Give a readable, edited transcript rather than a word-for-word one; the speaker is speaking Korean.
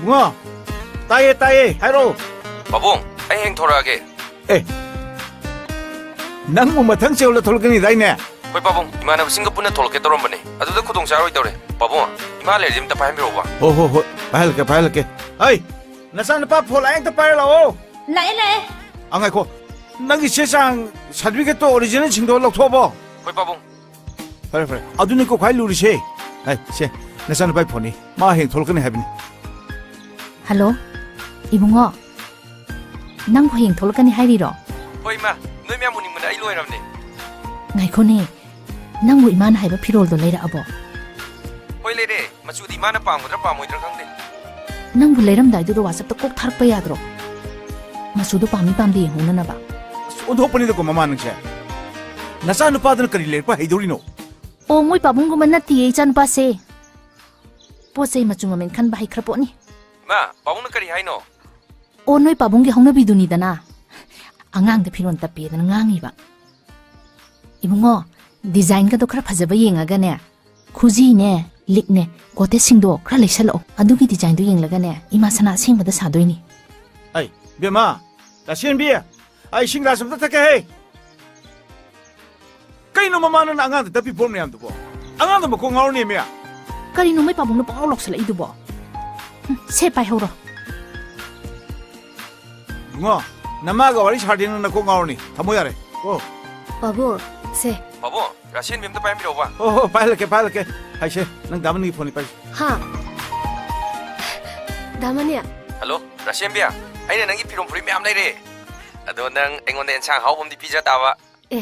뭉아, 따예, 하이로. 빠봉, 아이 행 돌아가게. 에, 낭 뭐 마탕 세울러 돌거니 다이네. 호이 빠봉, 이만하고 싱가포르에 돌게 떨어보네. 아두다 구동자로 있더래. 빠봉아, 이만할 좀 더 파이미로 봐. 호호호, 봐야할게. 아이, 나사는 빠 폴라잉 더 빠이라오. lại 앙아이코, 낭기 세상 사드비게 또 오리지널 칭도 올라오토버. 호이 빠봉, 그래. 아두는 거 과일 누리시. 아이, 세, 나사는 빠이 포니. 마행 돌거니 해비니. Hello, 이봉어. 낭 호잉 돌아가니 하이리로. 호이 마, 너희 면 문에 아이로 해람네. 나이코네. 낭부 이만 하이바 피롤도 레이라아보. 호이 레레, 마주디 이만한 빵보다 빵모이들 강대. 낭부 레이람다이도도 와sap도 꼭 타락pa 야드로. 마수도 빰이 빰디 잉호나나바. 손 호뻔이도 고 마마는 제. 나사는 빠드는 거리 레빠 헤이도리노. 오, 모이 빠봉구만 나띠에 이잔 빠세. 뽀세 마중하면 칸바 하이크라뽀니. 마, 빠봉는 거리 하이노. 오, 노이 빠봉기 홍나비두니다나. 앙앙데 피론 따삐에다나 앙이바. 이봉어, 디자인가도 크라 파자바 잉아가네. 쿠지네, 릭네, 고테싱도 크라 렉살로. 아두기 디자인도 잉라가네. 이마사나 생보다 사도이니. 아이, 비마, 나 시엔비야. 아이, 싱라스부터 탈게 해. 까이노 마마는 앙한테 답이 보면 안 되고. 앙한테 뭐 공하오니 미야. 까리노 모이 빠봉노 뻥 록살라 이두보. 세 빠이 호로. 뭐, 나마가 와리 살리는 나 공하오니. 다 뭐야래. 바보, 세. 빠봉, 라시엔 멤도 파이미로 봐. 빨리. 아이씨, 난 남은 게 보니 빨리. 하. 다만이야. 할로, 라시엔 비야. 아이네 낭기 피론 부리 뺨 레레. 아도 낭 앵원데 엔창 하오범디 피자 따와. 에,